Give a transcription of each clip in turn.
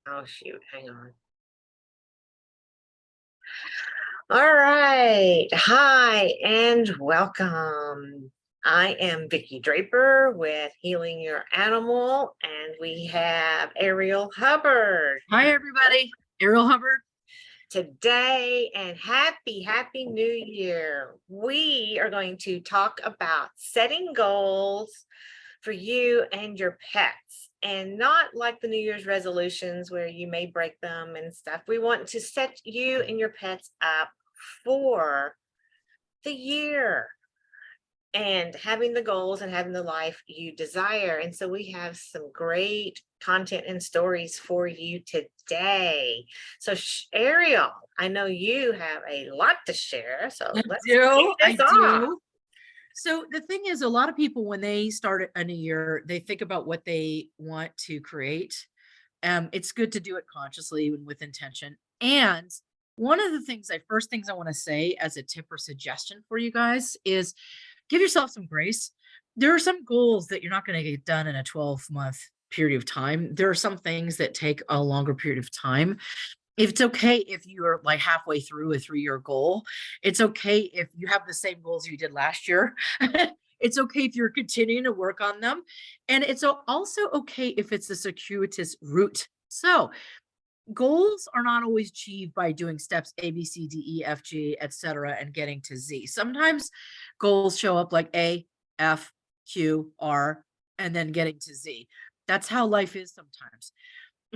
Oh, shoot. Hang on. All right. Hi and welcome. I am Vicki Draper with Healing Your Animal, and we have Ariel Hubbard Hi, everybody. Ariel Hubbard. today. And happy New Year. We are going to talk about setting goals for you and your pets, and not like the New Year's resolutions where you may break them and stuff. We want to set you and your pets up for the year and having the goals and having the life you desire. And so we have some great content and stories for you today. So, Ariel, I know you have a lot to share. So I let's kick do. this I off. do. So the thing is, a lot of people, when they start a new year, they think about what they want to create. It's good to do it consciously and with intention. And one of the first things I want to say as a tip or suggestion for you guys is give yourself some grace. There are some goals that you're not going to get done in a 12-month period of time. There are some things that take a longer period of time. It's okay if you're like halfway through a 3-year goal. It's okay if you have the same goals you did last year. It's okay if you're continuing to work on them. And it's also okay if it's a circuitous route. So goals are not always achieved by doing steps A, B, C, D, E, F, G, etc., and getting to Z. Sometimes goals show up like A, F, Q, R, and then getting to Z. That's how life is sometimes.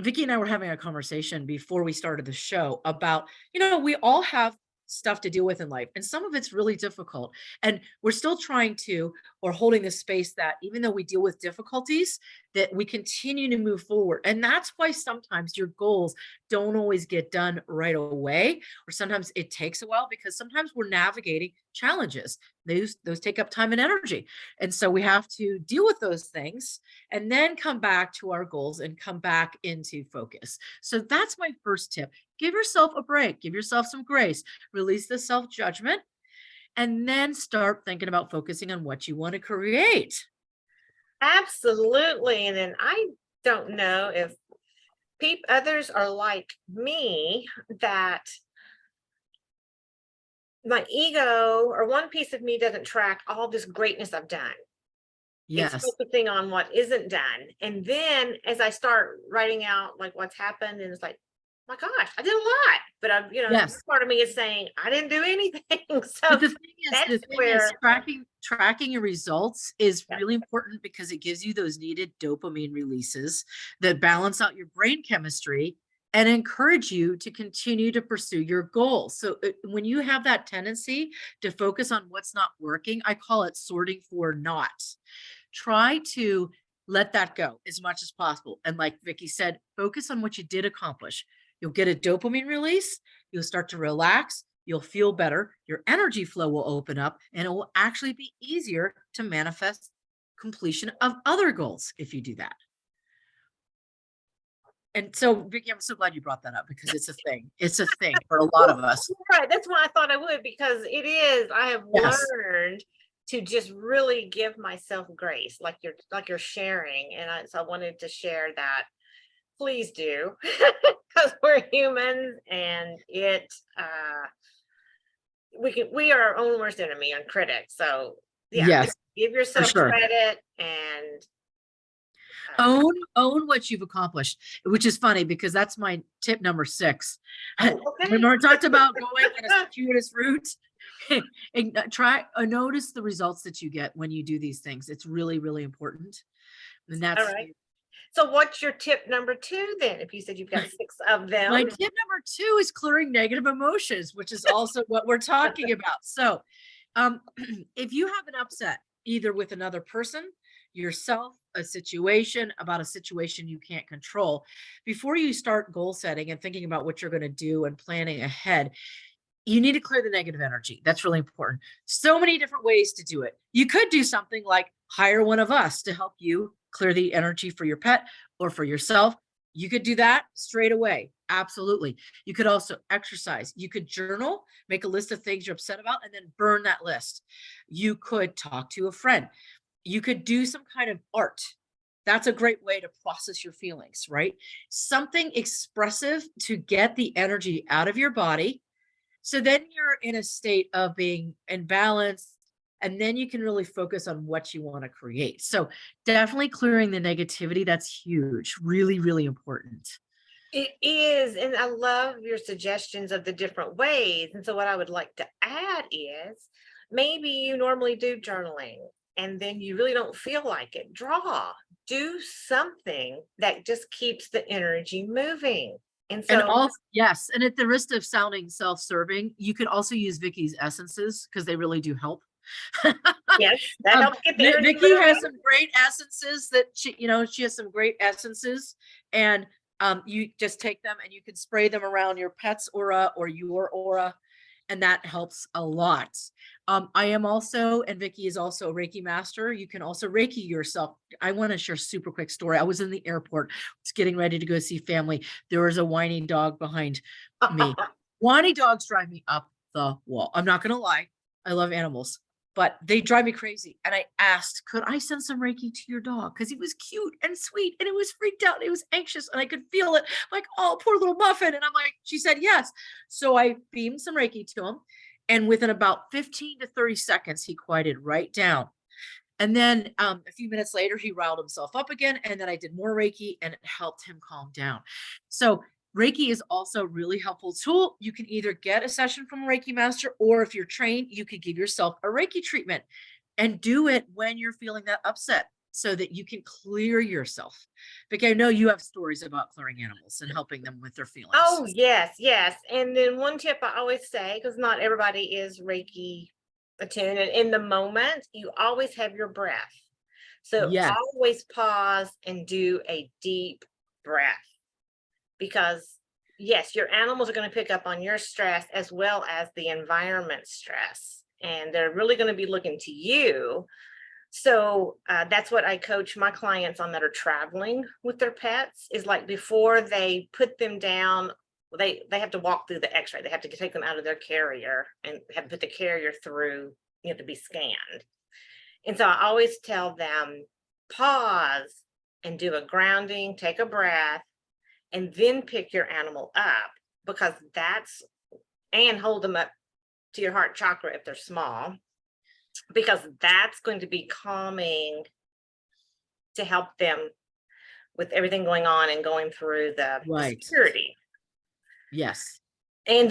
Vicki and I were having a conversation before we started the show about, we all have stuff to deal with in life, and some of it's really difficult. And we're still trying to, or holding the space that even though we deal with difficulties, that we continue to move forward. And that's why sometimes your goals don't always get done right away, or sometimes it takes a while because sometimes we're navigating challenges. Those take up time and energy. And so we have to deal with those things and then come back to our goals and come back into focus. So that's my first tip. Give yourself a break, give yourself some grace, release the self judgment, and then start thinking about focusing on what you want to create. Absolutely. And then I don't know if others are like me, that my ego or one piece of me doesn't track all this greatness I've done. It's Yes. focusing on what isn't done. And then as I start writing out like what's happened, and it's like, my gosh, I did a lot. But Yes. part of me is saying I didn't do anything. But So that's the thing is where, tracking your results is yeah, really important because it gives you those needed dopamine releases that balance out your brain chemistry and encourage you to continue to pursue your goals. So when you have that tendency to focus on what's not working, I call it sorting for not. Try to let that go as much as possible. And like Vicki said, focus on what you did accomplish. You'll get a dopamine release, you'll start to relax, you'll feel better, your energy flow will open up, and it will actually be easier to manifest completion of other goals if you do that. And so, Vicki, I'm so glad you brought that up because it's a thing. It's a thing for a lot of us. right. That's why I thought I would, because it is. I have Yes. learned to just really give myself grace, like you're sharing. And so I wanted to share that. Please do, because we're humans, and we are our own worst enemy and critic. So yeah, Yes, just give for yourself sure. credit and Own what you've accomplished, which is funny because that's my tip number 6. oh, okay. Remember, I talked about going in a circuitous route. And try notice the results that you get when you do these things. It's really, really important. And All that's right. So what's your tip number 2 then? If you said you've got 6 of my them. tip number 2 is clearing negative emotions, which is also what we're talking about. So, if you have an upset either with another person, yourself, about a situation you can't control, before you start goal setting and thinking about what you're going to do and planning ahead, you need to clear the negative energy. That's really important. So many different ways to do it. You could do something like hire one of us to help you clear the energy for your pet or for yourself. You could do that straight away. Absolutely. You could also exercise. You could journal, make a list of things you're upset about, and then burn that list. You could talk to a friend. You could do some kind of art. That's a great way to process your feelings, right? Something expressive to get the energy out of your body. So then you're in a state of being in balance, and then you can really focus on what you want to create. So definitely clearing the negativity. That's huge. Really, really important. It is, and I love your suggestions of the different ways. And so what I would like to add is maybe you normally do journaling and then you really don't feel like it. Draw, do something that just keeps the energy moving. And And so, also, yes, and at the risk of sounding self-serving, you could also use Vicky's essences because they really do help. yes, that helps get the energy Vicky has moving. some great essences that she has some great essences, and you just take them and you can spray them around your pet's aura or your aura, and that helps a lot. I am also, and Vicky is also a Reiki master. You can also Reiki yourself. I want to share a super quick story. I was in the airport, was getting ready to go see family. There was a whiny dog behind me. Whiny dogs drive me up the wall. I'm not gonna lie. I love animals, but they drive me crazy. And I asked, could I send some Reiki to your dog? Because he was cute and sweet and it was freaked out. And it was anxious and I could feel it like, oh, poor little muffin. And I'm like, she said yes. So I beamed some Reiki to him. And within about 15 to 30 seconds, he quieted right down. And then a few minutes later, he riled himself up again. And then I did more Reiki and it helped him calm down. So Reiki is also a really helpful tool. You can either get a session from a Reiki master, or if you're trained, you could give yourself a Reiki treatment and do it when you're feeling that upset so that you can clear yourself. Because I know you have stories about clearing animals and helping them with their feelings. Oh, yes, yes. And then one tip I always say, because not everybody is Reiki attuned, and in the moment, you always have your breath. So Yes, always pause and do a deep breath because, yes, your animals are going to pick up on your stress as well as the environment stress. And they're really going to be looking to you. So that's what I coach my clients on that are traveling with their pets is like before they put them down, they have to walk through the x-ray. They have to take them out of their carrier and have to put the carrier through, to be scanned. And so I always tell them, pause and do a grounding, take a breath, and then pick your animal up because and hold them up to your heart chakra if they're small, because that's going to be calming to help them with everything going on and going through the right. security. Yes. And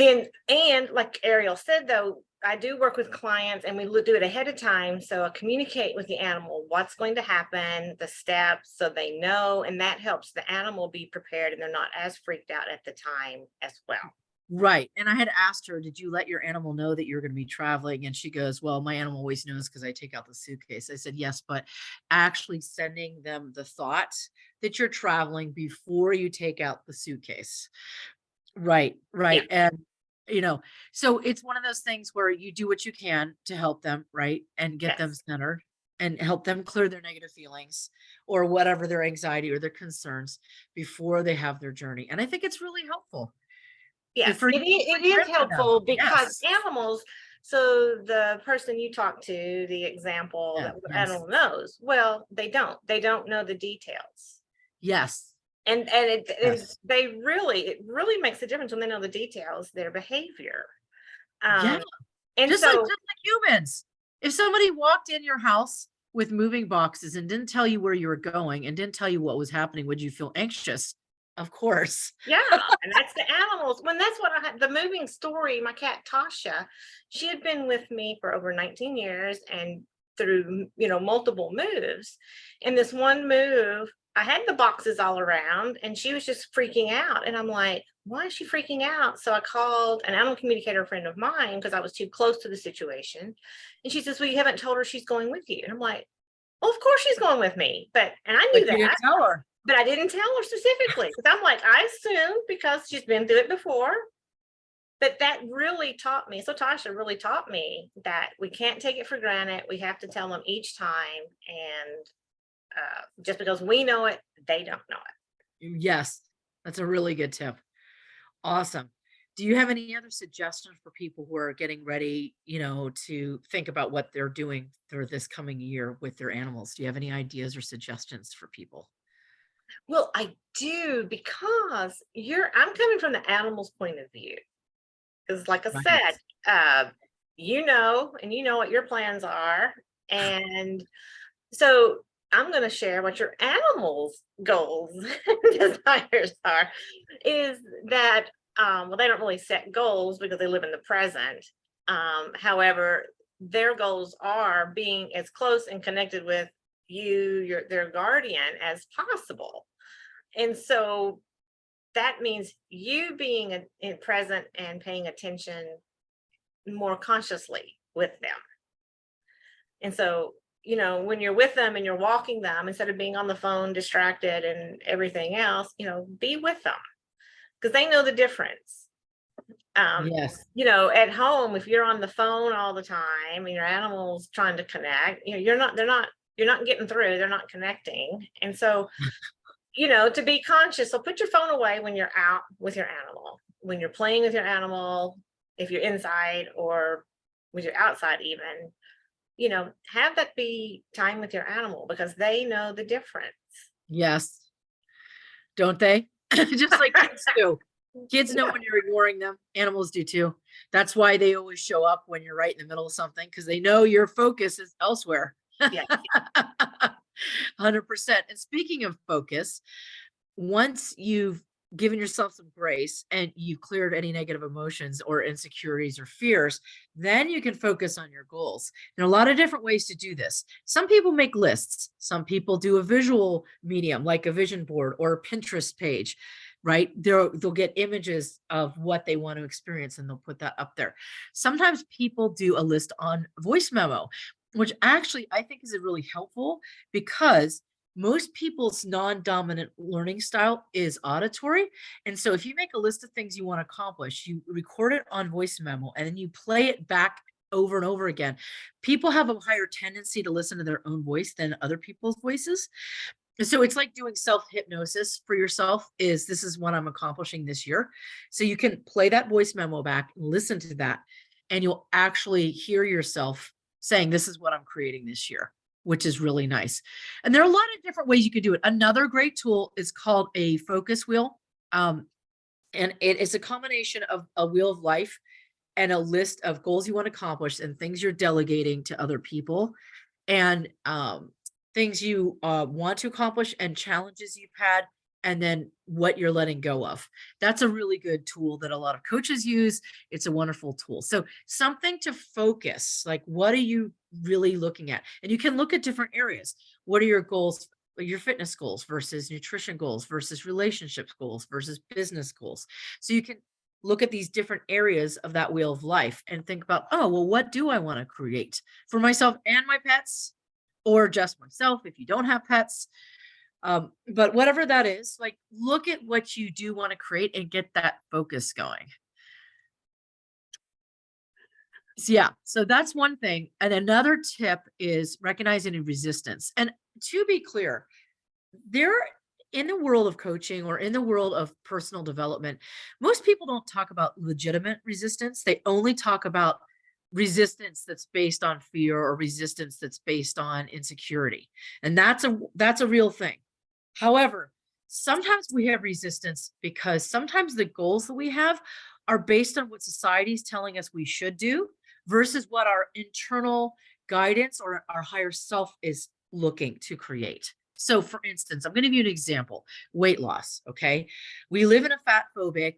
like Ariel said, though, I do work with clients and we do it ahead of time. So I communicate with the animal what's going to happen, the steps, so they know, and that helps the animal be prepared and they're not as freaked out at the time as well. Right. And I had asked her, did you let your animal know that you're going to be traveling? And she goes, well, my animal always knows because I take out the suitcase. I said, yes, but actually sending them the thought that you're traveling before you take out the suitcase. Right. Yeah. Right. And, so it's one of those things where you do what you can to help them, right? And get them Yes. centered and help them clear their negative feelings or whatever their anxiety or their concerns before they have their journey. And I think it's really helpful. Yes, For you it to is share for them. helpful because Yes. animals, so the person you talk to, the example Yeah, that yes. animal knows, well, they don't know the details. Yes. And Yes. it really makes a difference when they know the details, their behavior. Yeah. Um, and Just like so, humans. If somebody walked in your house with moving boxes and didn't tell you where you were going and didn't tell you what was happening, would you feel anxious? Of course. yeah, and that's the animals. When that's what I had, the moving story, my cat Tasha, she had been with me for over 19 years and through, multiple moves. And this one move, I had the boxes all around and she was just freaking out. And I'm like, why is she freaking out? So I called an animal communicator friend of mine because I was too close to the situation. And she says, well, you haven't told her she's going with you. And I'm like, well, of course she's going with me. And I knew But you that. didn't tell her. But I didn't tell her specifically because I'm like, I assumed because she's been through it before. But that really taught me. So Tasha really taught me that we can't take it for granted. We have to tell them each time. And just because we know it, they don't know it. Yes. That's a really good tip. Awesome. Do you have any other suggestions for people who are getting ready, to think about what they're doing for this coming year with their animals? Do you have any ideas or suggestions for people? Well, I do because I'm coming from the animal's point of view. Because like I Right. said, and you know what your plans are. And so I'm going to share what your animal's goals and desires are. Is that, well, they don't really set goals because they live in the present. However, their goals are being as close and connected with their guardian as possible. And so that means you being in present and paying attention more consciously with them. And so, when you're with them and you're walking them, instead of being on the phone, distracted and everything else, be with them because they know the difference. Um, Yes. at home, if you're on the phone all the time and your animal's trying to connect, you're not getting through, they're not connecting. And so, to be conscious. So put your phone away when you're out with your animal, when you're playing with your animal, if you're inside or when you're outside, even, have that be time with your animal because they know the difference. Yes. Don't they? Just like kids do. Kids know Yeah. when you're ignoring them. Animals do too. That's why they always show up when you're right in the middle of something because they know your focus is elsewhere. Yeah. 100%. And speaking of focus, once you've given yourself some grace and you've cleared any negative emotions or insecurities or fears, then you can focus on your goals. There are a lot of different ways to do this. Some people make lists, some people do a visual medium like a vision board or a Pinterest page. Right? They'll get images of what they want to experience and they'll put that up there. Sometimes people do a list on voice memo, which actually I think is really helpful because most people's non-dominant learning style is auditory. And so if you make a list of things you want to accomplish, you record it on voice memo and then you play it back over and over again. People have a higher tendency to listen to their own voice than other people's voices. And so it's like doing self-hypnosis for yourself is this is what I'm accomplishing this year. So you can play that voice memo back and listen to that and you'll actually hear yourself saying this is what I'm creating this year, which is really nice. And there are a lot of different ways you could do it. Another great tool is called a focus wheel. Um, and it is a combination of a wheel of life and a list of goals you want to accomplish and things you're delegating to other people and things you want to accomplish and challenges you've had and then what you're letting go of. That's a really good tool that a lot of coaches use. It's a wonderful tool. So something to focus, like what are you really looking at? And you can look at different areas. What are your goals, your fitness goals versus nutrition goals versus relationships goals versus business goals? So you can look at these different areas of that wheel of life and think about, oh, well, what do I want to create for myself and my pets? Or just myself if you don't have pets. But whatever that is, like look at what you do want to create and get that focus going. So, yeah, so that's one thing. And another tip is recognizing resistance. And to be clear, there in the world of coaching or in the world of personal development, most people don't talk about legitimate resistance. They only talk about resistance that's based on fear or resistance that's based on insecurity. And that's a real thing. However, sometimes we have resistance because sometimes the goals that we have are based on what society is telling us we should do versus what our internal guidance or our higher self is looking to create. So, for instance, I'm going to give you an example weight loss. Okay. We live in a fat phobic,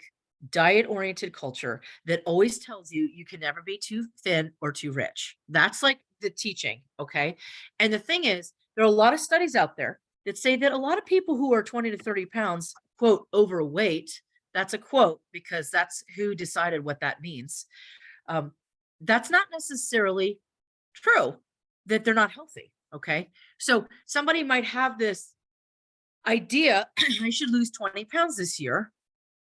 diet oriented culture that always tells you you can never be too thin or too rich. That's like the teaching. Okay. And the thing is, there are a lot of studies out there that say that a lot of people who are 20 to 30 pounds, quote, overweight, that's a quote because that's who decided what that means. Um, that's not necessarily true that they're not healthy. Okay. So somebody might have this idea, I should lose 20 pounds this year.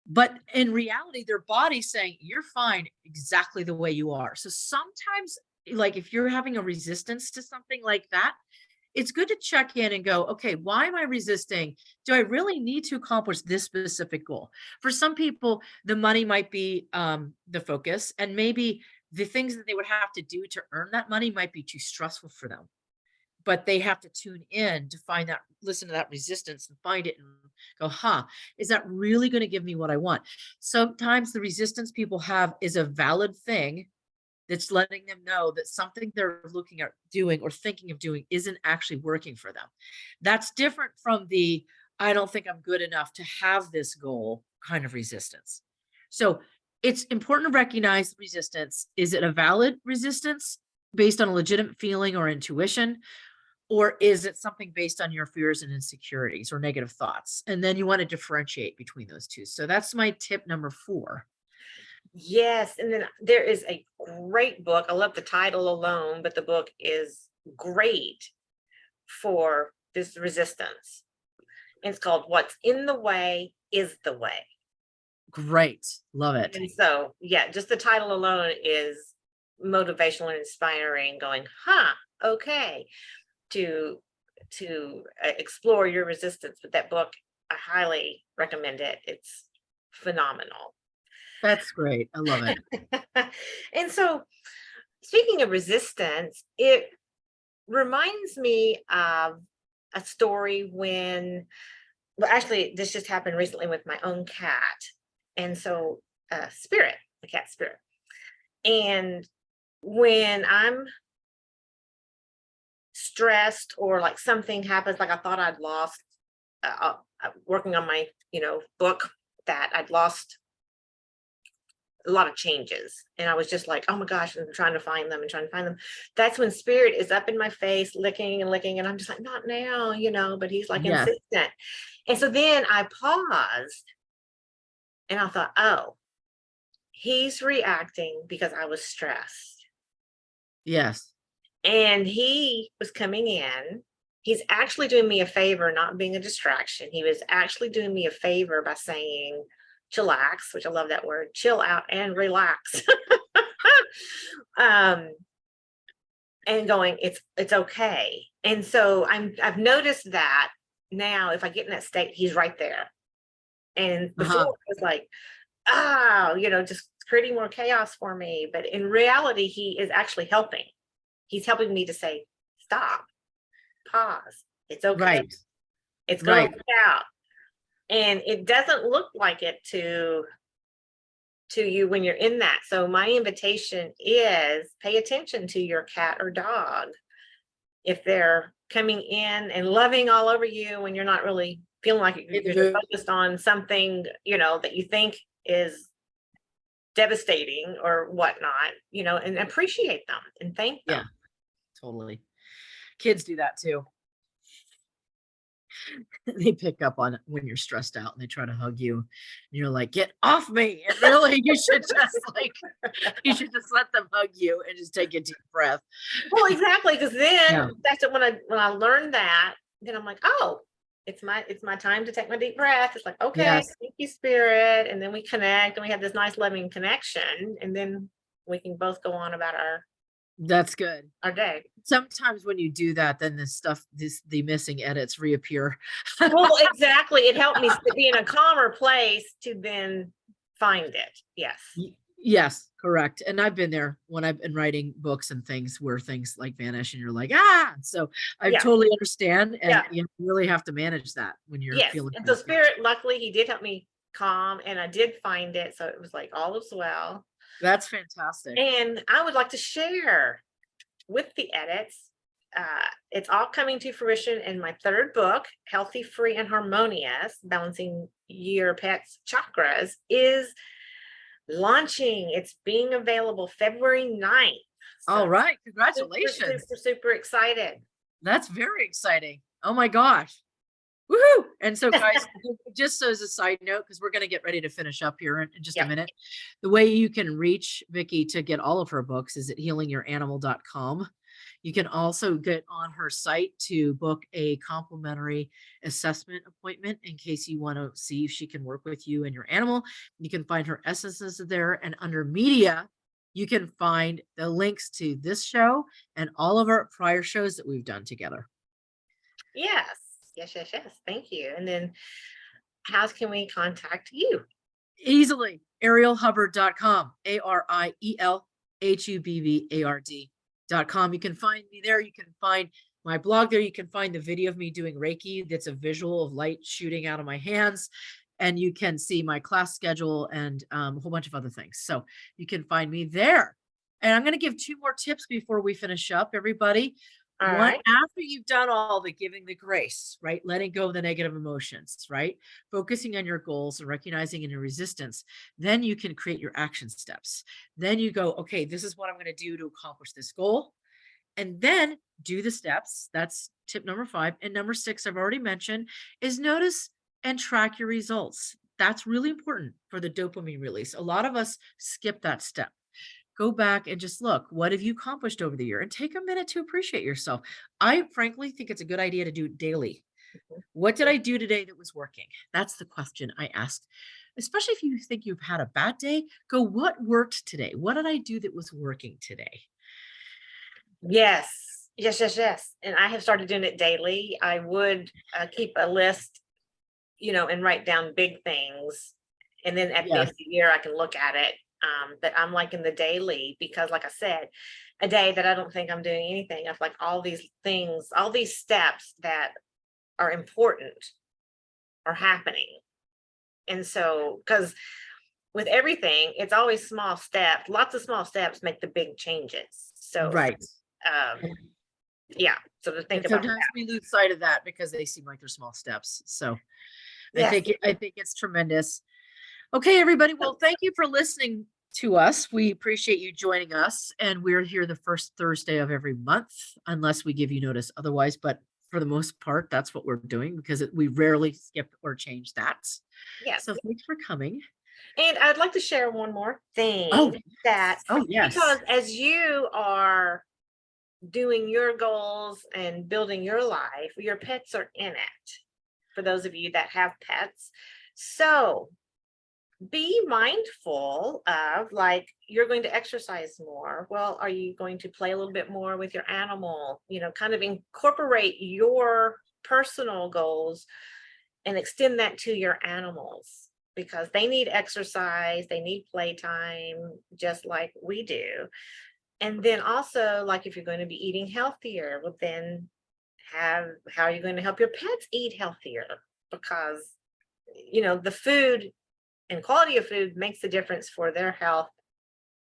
But in reality, their body's saying, you're fine exactly the way you are. So sometimes, like if you're having a resistance to something like that, it's good to check in and go, okay, why am I resisting? Do I really need to accomplish this specific goal? For some people, the money might be the focus, and maybe the things that they would have to do to earn that money might be too stressful for them. But they have to tune in to find that, listen to that resistance and find it and go, huh, is that really going to give me what I want? Sometimes the resistance people have is a valid thing that's letting them know that something they're looking at doing or thinking of doing isn't actually working for them. That's different from the I don't think I'm good enough to have this goal kind of resistance. So it's important to recognize resistance. Is it a valid resistance based on a legitimate feeling or intuition? Or is it something based on your fears and insecurities or negative thoughts? And then you want to differentiate between those two. So that's my tip number 4. Yes, and then there is a great book. I love the title alone, but the book is great for this resistance. It's called What's in the Way is the Way. Great. Love it. And so, yeah, just the title alone is motivational and inspiring, going, huh, okay, to explore your resistance with that book. I highly recommend it. It's phenomenal. That's great. I love it. And so, speaking of resistance, it reminds me of a story when, well, actually, this just happened recently with my own cat. And so, Spirit, the cat Spirit. And when I'm stressed or like something happens, like I thought I'd lost, working on my, book, that I'd lost a lot of changes. And I was just like, oh my gosh, I'm trying to find them and trying to find them. That's when Spirit is up in my face, licking and licking. And I'm just like, not now, but he's like Yes. insistent. And so then I paused and I thought, oh, he's reacting because I was stressed. Yes. And he was coming in. He's actually doing me a favor, not being a distraction. He was actually doing me a favor by saying, chillax, which I love that word, chill out and relax. And going, it's okay. And so I've noticed that now if I get in that state, he's right there. And before it was like, just creating more chaos for me. But in reality, he is actually helping. He's helping me to say, stop, pause. It's okay. Right. It's going Right. to work out. And it doesn't look like it to you when you're in that. So my invitation is pay attention to your cat or dog. If they're coming in and loving all over you when you're not really feeling like you're focused on something, that you think is devastating or whatnot, and appreciate them and thank them. Yeah, totally. Kids do that too. They pick up on it when you're stressed out and they try to hug you. And you're like, get off me. And really, you should just let them hug you and just take a deep breath. Well, exactly. Because then Yeah. that's when I learned that, then I'm like, oh, it's my time to take my deep breath. It's like, okay, Yes. thank you, Spirit. And then we connect and we have this nice loving connection. And then we can both go on about That's good. our day. Sometimes when you do that, then the missing edits reappear. Well, exactly. It helped me to be in a calmer place to then find it. Yes. Yes, correct. And I've been there when I've been writing books and things where things like vanish and you're like, ah, so I Yeah. totally understand. And Yeah. you really have to manage that when you're Yes. feeling. And so Spirit, luckily, he did help me calm and I did find it. So it was like all is well. That's fantastic. And I would like to share with the edits. It's all coming to fruition in my 3rd book, Healthy, Free, and Harmonious, Balancing Your Pet's Chakras, is launching. It's being available February 9th. So All right. Congratulations. super excited. That's very exciting. Oh my gosh. Woohoo. And so guys, just as a side note, because we're going to get ready to finish up here in just a minute, the way you can reach Vicki to get all of her books is at healingyouranimal.com. You can also get on her site to book a complimentary assessment appointment in case you want to see if she can work with you and your animal. You can find her essences there, and under media, you can find the links to this show and all of our prior shows that we've done together. Yes. Yes, yes, yes. Thank you. And then how can we contact you? Easily. ArielHubbard.com. ArielHubbard.com. You can find me there. You can find my blog there. You can find the video of me doing Reiki. That's a visual of light shooting out of my hands. And you can see my class schedule and a whole bunch of other things. So you can find me there. And I'm going to give 2 more tips before we finish up, everybody. All One, right. after you've done all the giving the grace, right? Letting go of the negative emotions, right? Focusing on your goals and recognizing any resistance, then you can create your action steps. Then you go, okay, this is what I'm going to do to accomplish this goal. And then do the steps. That's tip number 5. And number 6, I've already mentioned, is notice and track your results. That's really important for the dopamine release. A lot of us skip that step. Go back and just look, what have you accomplished over the year? And take a minute to appreciate yourself. I frankly think it's a good idea to do it daily. What did I do today that was working? That's the question I asked. Especially if you think you've had a bad day, go, what worked today? What did I do that was working today? Yes. Yes, yes, yes. And I have started doing it daily. I would keep a list, and write down big things. And then at the end Yes, of the year, I can look at it. But I'm like in the daily because, like I said, a day that I don't think I'm doing anything, of like all these things, all these steps that are important are happening. And so, because with everything, it's always small steps. Lots of small steps make the big changes. So, right. um, yeah. So to think And about sometimes that. we lose sight of that because they seem like they're small steps. So Yes. I think it's tremendous. Okay, everybody. Well, thank you for listening to us. We appreciate you joining us. And we're here the first Thursday of every month, unless we give you notice otherwise. But for the most part, that's what we're doing because we rarely skip or change that. Yes. So thanks for coming. And I'd like to share one more Oh, thing, yes. Oh, because yes. as you are doing your goals and building your life, your pets are in it, for those of you that have pets. So be mindful of, like, you're going to exercise more. Well, are you going to play a little bit more with your animal? Kind of incorporate your personal goals and extend that to your animals, because they need exercise, they need playtime, just like we do. And then also, like, if you're going to be eating healthier, well, then how are you going to help your pets eat healthier? Because, the food and quality of food makes a difference for their health,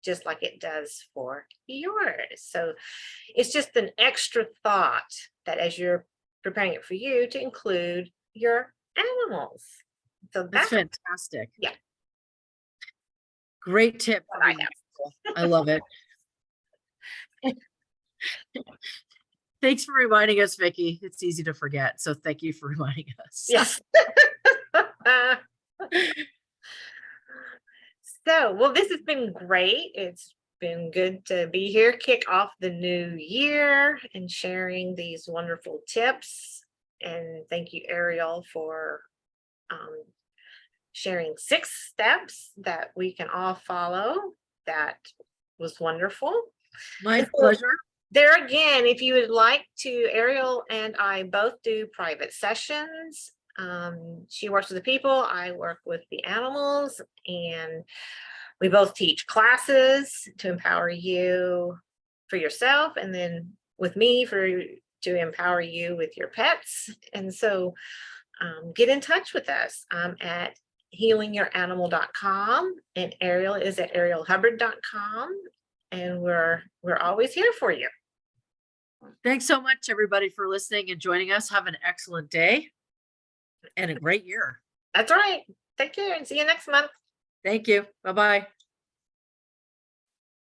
just like it does for yours. So it's just an extra thought that as you're preparing it for you, to include your animals. So That's that's fantastic. yeah, Great tip what for I being mindful. I love it. Thanks for reminding us, Vicki. It's easy to forget. So thank you for reminding us. Yes. So, well, this has been great. It's been good to be here, kick off the new year and sharing these wonderful tips. And thank you, Ariel, for um, sharing 6 steps that we can all follow. That was wonderful. My And so pleasure. there again, if you would like to, Ariel and I both do private sessions. She works with the people, I work with the animals, and we both teach classes to empower you for yourself, and then with me to empower you with your pets. And so get in touch with us. I'm at healingyouranimal.com, and Ariel is at arielhubbard.com, and we're always here for you. Thanks so much, everybody, for listening and joining us. Have an excellent day and a great year. That's right. Take care and see you next month. Thank you. Bye-bye.